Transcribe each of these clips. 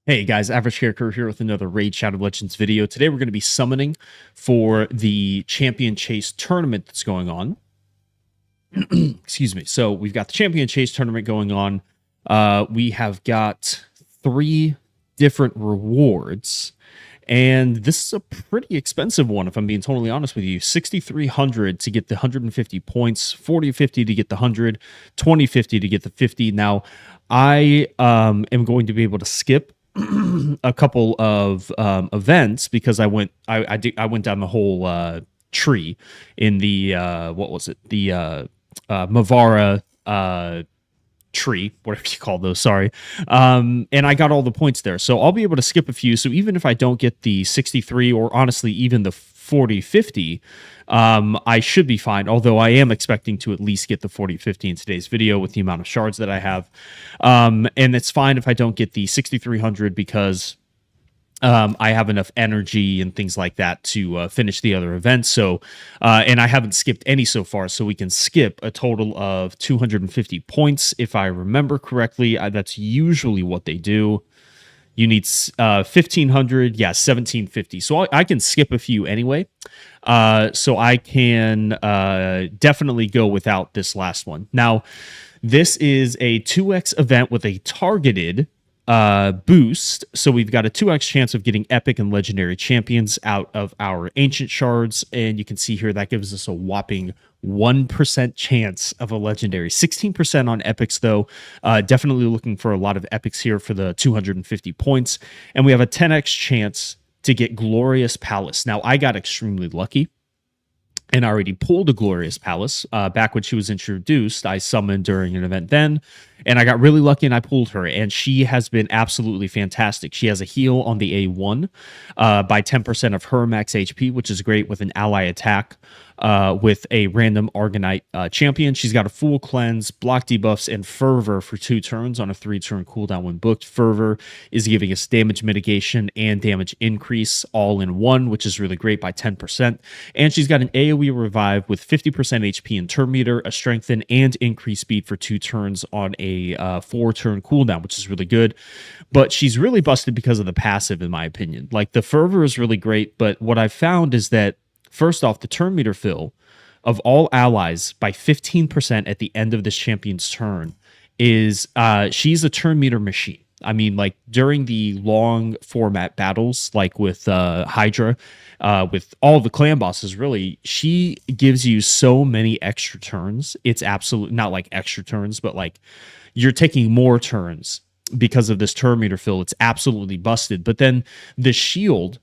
Hey guys, Average Character here with another Raid Shadow Legends video. Today we're going to be summoning for the Champion Chase tournament that's going on. Excuse me. So we've got the Champion Chase tournament going on. We have got 3 different rewards. And this is a pretty expensive one, if I'm being totally honest with you. 6,300 to get the 150 points, 4050 to get the 100, 2050 to get the 50. Now, I am going to be able to skip a couple of events because I went down the whole tree in the what was it, the Mavara tree, whatever you call those, sorry. And I got all the points there, so I'll be able to skip a few. So even if I don't get the 63 or honestly even the 40-50, I should be fine, although I am expecting to at least get the 40-50 in today's video with the amount of shards that I have. And it's fine if I don't get the 6,300 because I have enough energy and things like that to finish the other events. So, and I haven't skipped any so far, so we can skip a total of 250 points, if I remember correctly. That's usually what they do. You need 1,500, yeah, 1,750. So I can skip a few anyway. So I can definitely go without this last one. Now, this is a 2x event with a targeted boost. So we've got a 2x chance of getting epic and legendary champions out of our ancient shards. And you can see here that gives us a whopping 1% chance of a legendary. 16% on epics, though. Definitely looking for a lot of epics here for the 250 points. And we have a 10x chance to get Glorious Pallas. Now, I got extremely lucky and I already pulled a Glorious Pallas. Back when she was introduced, I summoned during an event then, and I got really lucky and I pulled her, and she has been absolutely fantastic. She has a heal on the A1 by 10% of her max HP, which is great with an ally attack with a random Argonite champion. She's got a full cleanse, block debuffs, and fervor for 2 turns on a 3-turn cooldown when booked. Fervor is giving us damage mitigation and damage increase all in one, which is really great by 10%. And she's got an AoE revive with 50% HP and turn meter, a strengthen, and increase speed for 2 turns on a 4-turn cooldown, which is really good. But she's really busted because of the passive, in my opinion. Like, the fervor is really great, but what I've found is that first off, the turn meter fill of all allies by 15% at the end of this champion's turn is she's a turn meter machine. I mean, like during the long format battles, like with Hydra, with all the clan bosses, really, she gives you so many extra turns. It's absolute, not like extra turns, but like you're taking more turns because of this turn meter fill. It's absolutely busted. But then the shield,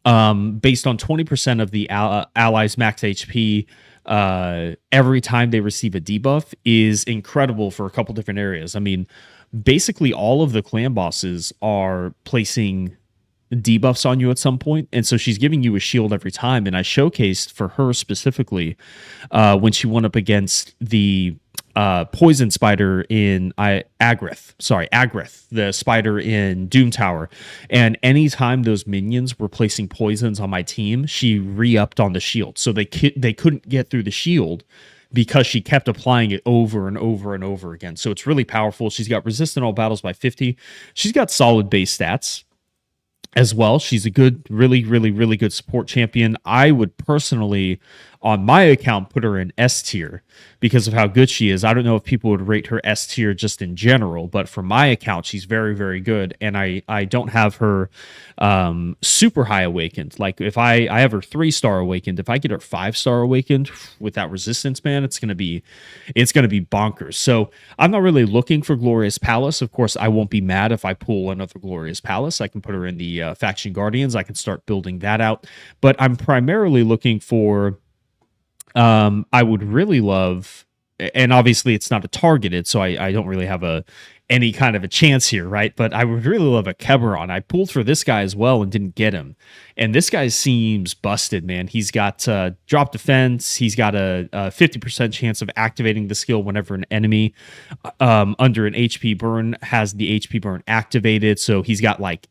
based on 20% of the allies' max HP every time they receive a debuff, is incredible for a couple different areas. I mean, basically all of the clan bosses are placing debuffs on you at some point, and so she's giving you a shield every time. And I showcased for her specifically when she went up against the poison spider in Agrith, the spider in Doom Tower. And anytime those minions were placing poisons on my team, she re-upped on the shield. So they couldn't get through the shield because she kept applying it over and over and over again. So it's really powerful. She's got resistant all battles by 50. She's got solid base stats as well. She's a good, really, really, really good support champion. I would personally, on my account, put her in S tier because of how good she is. I don't know if people would rate her S tier just in general, but for my account, she's very, very good. And I don't have her super high awakened. Like if I have her 3-star awakened, if I get her 5-star awakened with that resistance, man, it's gonna be bonkers. So I'm not really looking for Glorious Pallas. Of course, I won't be mad if I pull another Glorious Pallas. I can put her in the Faction Guardians. I can start building that out. But I'm primarily looking for I would really love, and obviously it's not a targeted, so I don't really have any kind of a chance here, right? But I would really love a Keberon. I pulled for this guy as well and didn't get him. And this guy seems busted, man. He's got drop defense. He's got a 50% chance of activating the skill whenever an enemy under an HP burn has the HP burn activated. So he's got like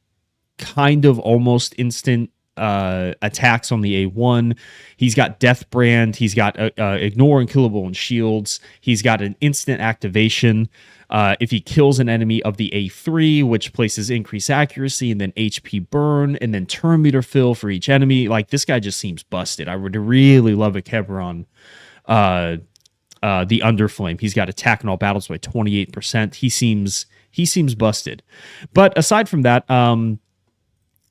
kind of almost instant attacks on the A1. He's got Death Brand. He's got Ignore, Unkillable, and Shields. He's got an instant activation if he kills an enemy of the A3, which places increased accuracy, and then HP burn, and then turn meter fill for each enemy. Like, this guy just seems busted. I would really love a Kebron. The Underflame. He's got attack in all battles by 28%. He seems busted. But aside from that,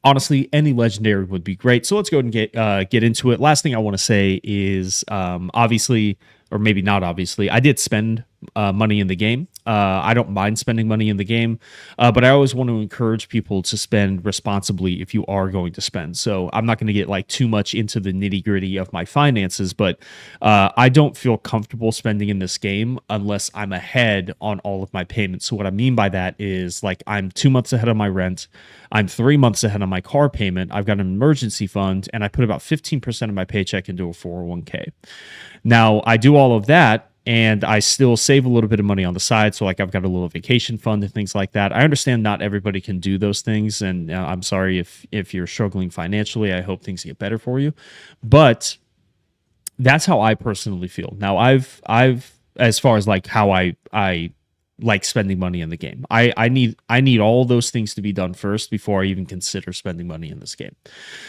honestly, any legendary would be great. So let's go ahead and get into it. Last thing I want to say is, obviously, or maybe not obviously, I did spend money in the game. I don't mind spending money in the game, but I always want to encourage people to spend responsibly if you are going to spend. So I'm not going to get like too much into the nitty gritty of my finances, but I don't feel comfortable spending in this game unless I'm ahead on all of my payments. So what I mean by that is, like, I'm 2 months ahead of my rent. I'm 3 months ahead on my car payment. I've got an emergency fund, and I put about 15% of my paycheck into a 401k. Now, I do all of that, and I still save a little bit of money on the side. So, like, I've got a little vacation fund and things like that. I understand not everybody can do those things, and I'm sorry if you're struggling financially. I hope things get better for you. But that's how I personally feel. Now, I've as far as like how I like spending money in the game. I need all those things to be done first before I even consider spending money in this game.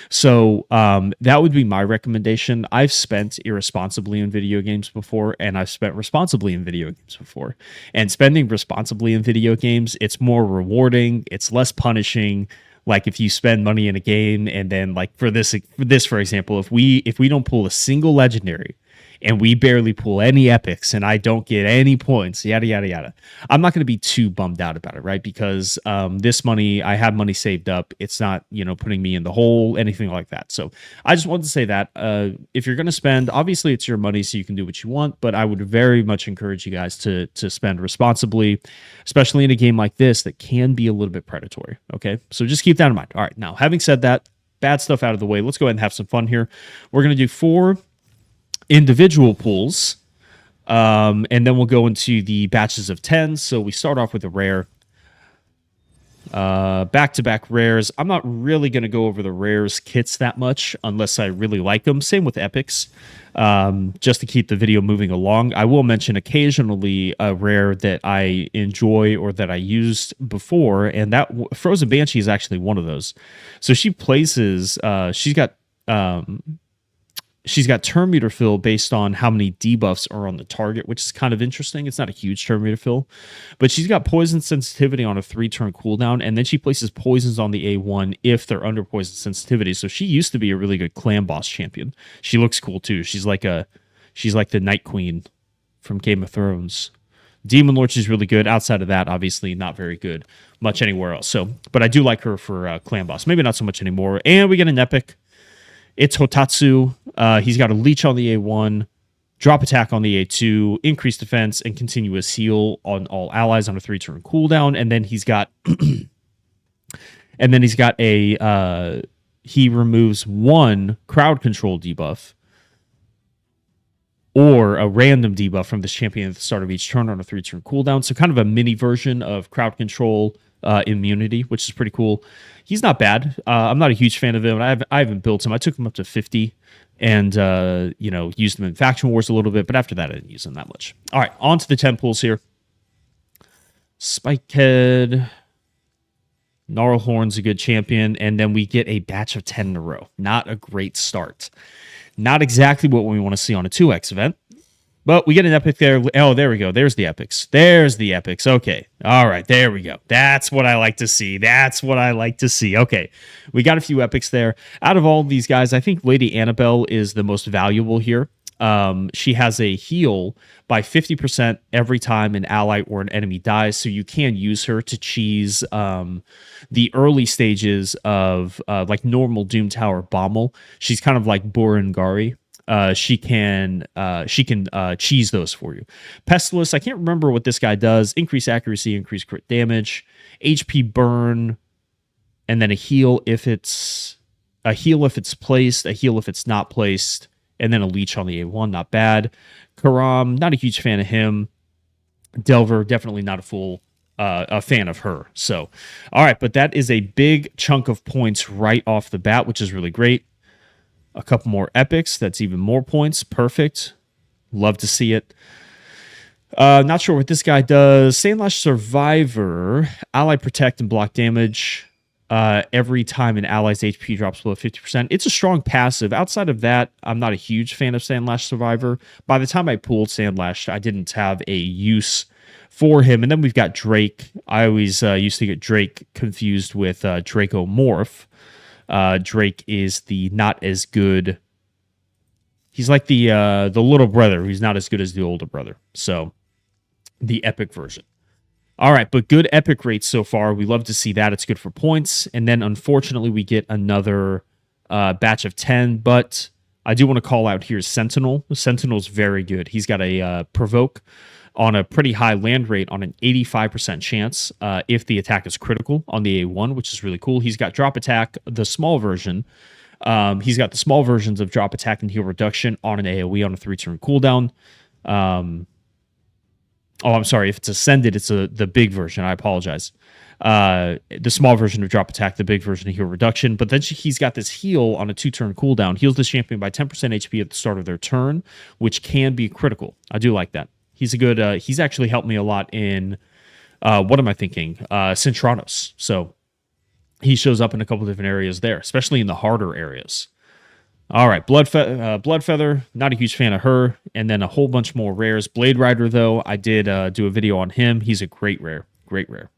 So that would be my recommendation. I've spent irresponsibly in video games before, and I've spent responsibly in video games before. And spending responsibly in video games, it's more rewarding, it's less punishing. Like, if you spend money in a game, and then, like, for this for example, if we don't pull a single legendary, and we barely pull any epics, and I don't get any points, yada, yada, yada, I'm not going to be too bummed out about it, right? Because this money, I have money saved up. It's not, putting me in the hole, anything like that. So I just wanted to say that if you're going to spend, obviously it's your money, so you can do what you want, but I would very much encourage you guys to spend responsibly, especially in a game like this that can be a little bit predatory, okay? So just keep that in mind. All right, now, having said that, bad stuff out of the way, let's go ahead and have some fun here. We're going to do 4 individual pools, and then we'll go into the batches of 10. So we start off with a rare, back-to-back rares. I'm not really going to go over the rares kits that much unless I really like them. Same with epics, just to keep the video moving along. I will mention occasionally a rare that I enjoy or that I used before, and that Frozen Banshee is actually one of those. So she places, she's got turn meter fill based on how many debuffs are on the target, which is kind of interesting. It's not a huge turn meter fill, but she's got poison sensitivity on a 3-turn cooldown, and then she places poisons on the A1 if they're under poison sensitivity. So she used to be a really good clan boss champion. She looks cool too. She's like the Night Queen from Game of Thrones. Demon Lord, she's really good. Outside of that, obviously not very good much anywhere else. So, but I do like her for clan boss. Maybe not so much anymore. And we get an epic. It's Hotatsu. He's got a leech on the A1, drop attack on the A2, increased defense, and continuous heal on all allies on a 3-turn cooldown. And then he's got, he removes 1 crowd control debuff or a random debuff from this champion at the start of each turn on a 3-turn cooldown. So kind of a mini version of crowd control immunity, which is pretty cool. He's not bad. I'm not a huge fan of him. I haven't built him. I took him up to 50 and, used him in Faction Wars a little bit, but after that, I didn't use him that much. All right, on to the 10 pools here. Spikehead. Gnarlhorn's a good champion, and then we get a batch of 10 in a row. Not a great start. Not exactly what we want to see on a 2x event. But we get an epic there. Oh, there we go. There's the epics. There's the epics. Okay. All right. There we go. That's what I like to see. That's what I like to see. Okay. We got a few epics there. Out of all of these guys, I think Lady Annabelle is the most valuable here. She has a heal by 50% every time an ally or an enemy dies. So you can use her to cheese the early stages of like normal Doom Tower Bommel. She's kind of like Borengari. She can cheese those for you. Pestilus, I can't remember what this guy does. Increase accuracy, increase crit damage, HP burn, and then a heal if it's placed, a heal if it's not placed, and then a leech on the A1. Not bad. Karam, not a huge fan of him. Delver, definitely not a full a fan of her. So, all right, but that is a big chunk of points right off the bat, which is really great. A couple more epics. That's even more points. Perfect. Love to see it. Not sure what this guy does. Sandlash Survivor, ally protect and block damage every time an ally's HP drops below 50%. It's a strong passive. Outside of that, I'm not a huge fan of Sandlash Survivor. By the time I pulled Sandlash, I didn't have a use for him. And then we've got Drake. I always used to get Drake confused with Draco Morph. Drake is the not as good. He's like the little brother. He's not as good as the older brother. So the epic version. All right, but good epic rates so far. We love to see that. It's good for points. And then unfortunately, we get another batch of 10. But I do want to call out here Sentinel. Sentinel's very good. He's got a provoke on a pretty high land rate on an 85% chance if the attack is critical on the A1, which is really cool. He's got drop attack, the small version. He's got the small versions of drop attack and heal reduction on an AoE on a 3-turn cooldown. I'm sorry. If it's ascended, it's the big version. I apologize. The small version of drop attack, the big version of heal reduction. But then he's got this heal on a 2-turn cooldown. Heals the champion by 10% HP at the start of their turn, which can be critical. I do like that. He's a good. He's actually helped me a lot in. What am I thinking? Centranos. So he shows up in a couple different areas there, especially in the harder areas. All right, Bloodfeather, not a huge fan of her. And then a whole bunch more rares. Blade Rider, though, I did do a video on him. He's a great rare. Great rare.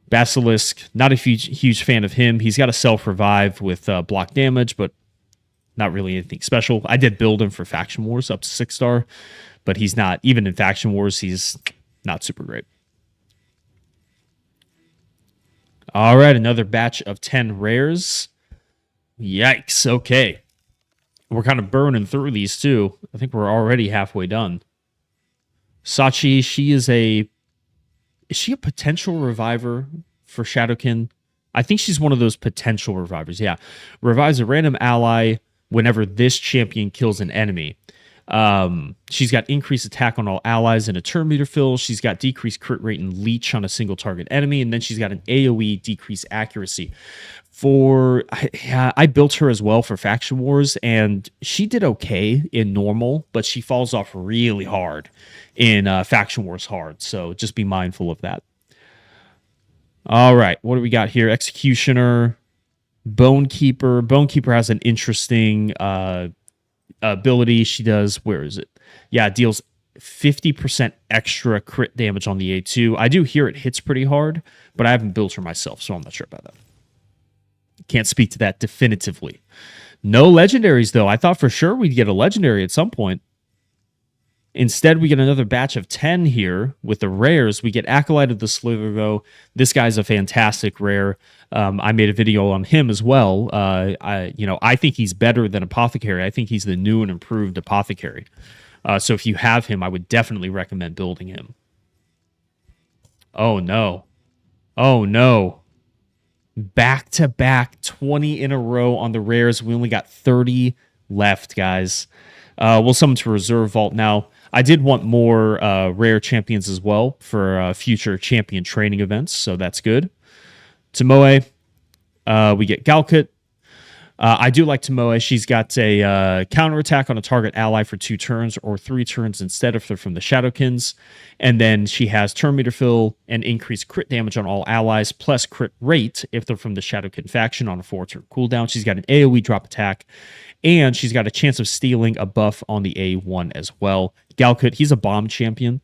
Basilisk, not a huge fan of him. He's got a self-revive with block damage, but not really anything special. I did build him for Faction Wars up to 6-star, but he's not, even in Faction Wars, he's not super great. All right, another batch of 10 rares. Yikes. Okay. We're kind of burning through these too. I think we're already halfway done. Sachi, is she a potential reviver for Shadowkin? I think she's one of those potential revivers. Yeah. Revives a random ally whenever this champion kills an enemy. She's got increased attack on all allies and a turn meter fill. She's got decreased crit rate and leech on a single target enemy. And then she's got an AoE decreased accuracy. I built her as well for Faction Wars, and she did okay in normal, but she falls off really hard in Faction Wars hard. So just be mindful of that. All right, what do we got here? Executioner, Bonekeeper. Bonekeeper has an interesting ability. She does, where is it? Yeah, it deals 50% extra crit damage on the A2. I do hear it hits pretty hard, but I haven't built her myself, so I'm not sure about that. Can't speak to that definitively. No legendaries, though. I thought for sure we'd get a legendary at some point. Instead, we get another batch of 10 here with the rares. We get Acolyte of the Slither, though. This guy's a fantastic rare. I made a video on him as well. I think he's better than Apothecary. I think he's the new and improved Apothecary. So if you have him, I would definitely recommend building him. Oh, no. Oh, no. Back-to-back 20 in a row on the rares. We only got 30 left, guys. We'll summon to Reserve Vault now. I did want more rare champions as well for future champion training events, so that's good. Tomoe, we get Galkut. I do like Tomoe. She's got a counterattack on a target ally for 2 turns or 3 turns instead if they're from the Shadowkins. And then she has turn meter fill and increased crit damage on all allies, plus crit rate if they're from the Shadowkin faction on a 4-turn cooldown. She's got an AoE drop attack, and she's got a chance of stealing a buff on the A1 as well. Galkut, he's a bomb champion.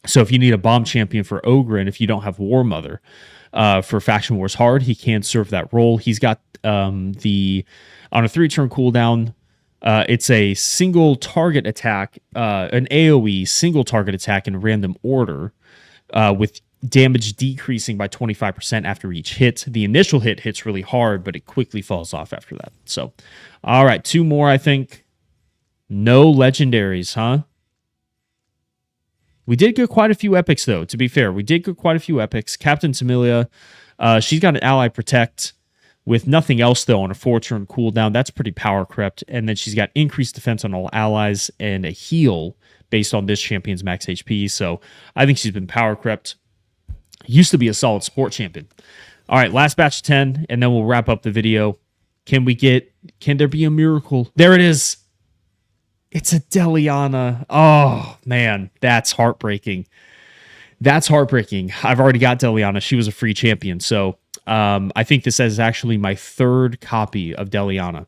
So if you need a bomb champion for Ogre, and if you don't have War Mother for Faction Wars Hard, he can serve that role. He's got on a 3-turn cooldown, it's a single target attack, an AoE single target attack in random order, with damage decreasing by 25% after each hit. The initial hit hits really hard, but it quickly falls off after that. So, all right, 2 more, I think. No legendaries, huh? We did get quite a few epics, though, to be fair. We did get quite a few epics. Captain Tamilia, she's got an ally protect with nothing else, though, on a 4-turn cooldown. That's pretty power crept. And then she's got increased defense on all allies and a heal based on this champion's max HP. So I think she's been power crept. Used to be a solid support champion. All right, last batch of 10, and then we'll wrap up the video. Can there be a miracle? There it is. It's a Deliana. Oh, man, that's heartbreaking. That's heartbreaking. I've already got Deliana. She was a free champion. So I think this is actually my third copy of Deliana.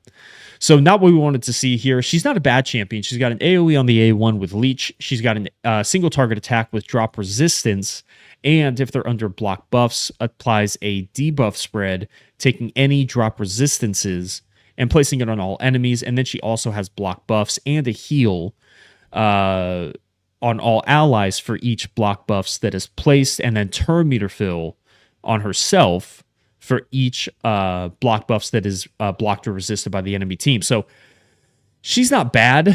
So not what we wanted to see here. She's not a bad champion. She's got an AoE on the A1 with Leech. She's got a single target attack with drop resistance. And if they're under block buffs, applies a debuff spread, taking any drop resistances and placing it on all enemies. And then she also has block buffs and a heal on all allies for each block buffs that is placed, and then turn meter fill on herself for each block buffs that is blocked or resisted by the enemy team. So she's not bad.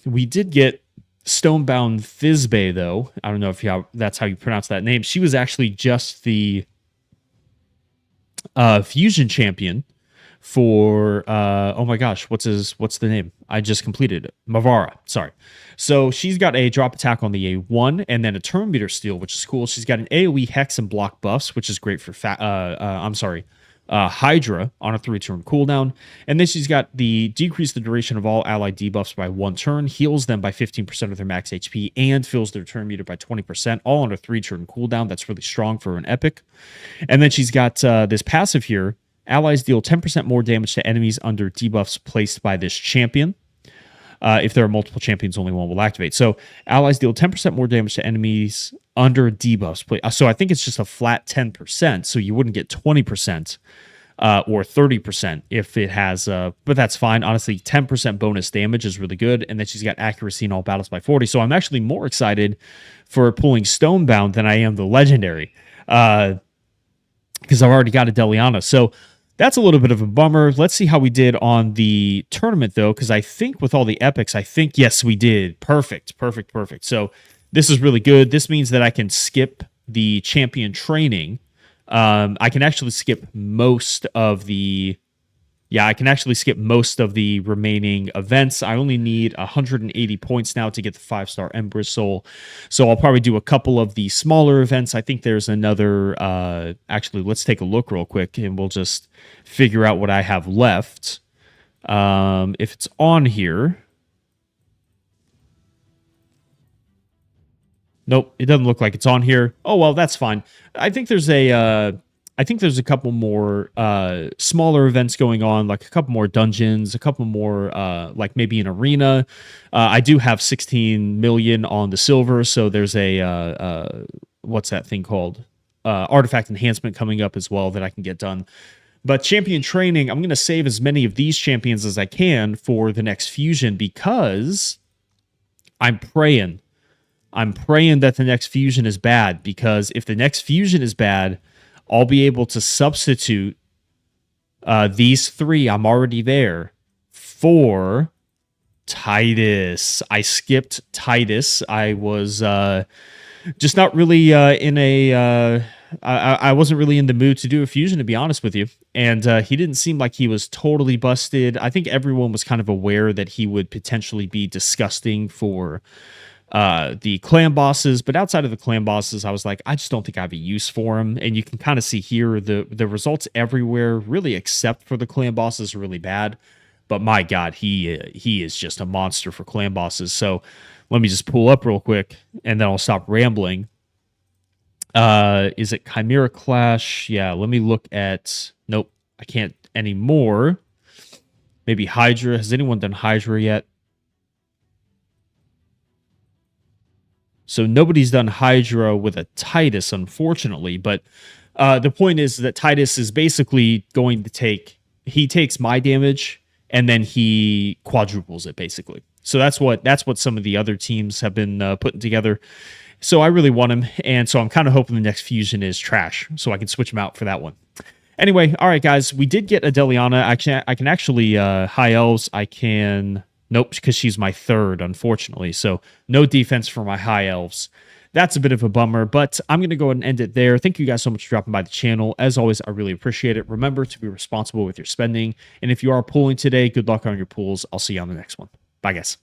We did get Stonebound Thisbe, though. I don't know if that's how you pronounce that name. She was actually just the fusion champion for oh my gosh, what's the name? I just completed it. Mavara, sorry. So she's got a drop attack on the A1 and then a turn meter steal, which is cool. She's got an AoE hex and block buffs, which is great for Hydra on a 3-turn cooldown. And then she's got the decrease the duration of all allied debuffs by 1 turn, heals them by 15% of their max HP, and fills their turn meter by 20%, all on a 3-turn cooldown. That's really strong for an epic. And then she's got this passive here. Allies deal 10% more damage to enemies under debuffs placed by this champion. If there are multiple champions, only one will activate. So allies deal 10% more damage to enemies under debuffs. So I think it's just a flat 10%. So you wouldn't get 20% or 30% if it has, but that's fine. Honestly, 10% bonus damage is really good. And then she's got accuracy in all battles by 40. So I'm actually more excited for pulling Stonebound than I am the legendary, because I've already got a Deliana. So that's a little bit of a bummer. Let's see how we did on the tournament, though, because I think with all the epics, yes, we did. Perfect. So this is really good. This means that I can skip the champion training. I can actually skip most of the remaining events. I only need 180 points now to get the 5-star Empress Soul. So I'll probably do a couple of the smaller events. I think there's another, actually, let's take a look real quick and we'll just figure out what I have left. If it's on here. Nope, it doesn't look like it's on here. Oh, well, that's fine. I think there's a couple more smaller events going on, like a couple more dungeons, a couple more like maybe an arena. I do have 16 million on the silver, so there's a what's that thing called? Artifact enhancement coming up as well that I can get done. But champion training, I'm going to save as many of these champions as I can for the next fusion, because I'm praying that the next fusion is bad, because if the next fusion is bad, I'll be able to substitute these 3, I'm already there, for Titus. I skipped Titus. I was just not really in a... I wasn't really in the mood to do a fusion, to be honest with you. And he didn't seem like he was totally busted. I think everyone was kind of aware that he would potentially be disgusting for the clan bosses, but outside of the clan bosses, I was like, I just don't think I have a use for him. And you can kind of see here the results everywhere, really, except for the clan bosses, are really bad. But my God, he is just a monster for clan bosses. So let me just pull up real quick, and then I'll stop rambling. Is it Chimera Clash? Yeah, let me look at... Nope, I can't anymore. Maybe Hydra. Has anyone done Hydra yet? So nobody's done Hydra with a Titus, unfortunately. But the point is that Titus is basically going to take... He takes my damage, and then he quadruples it, basically. So that's what some of the other teams have been putting together. So I really want him, and so I'm kind of hoping the next fusion is trash, so I can switch him out for that one. Anyway, all right, guys, we did get a Deliana. I can actually High Elves. I can... Nope, because she's my third, unfortunately. So no defense for my High Elves. That's a bit of a bummer, but I'm going to go ahead and end it there. Thank you guys so much for dropping by the channel. As always, I really appreciate it. Remember to be responsible with your spending, and if you are pulling today, good luck on your pulls. I'll see you on the next one. Bye, guys.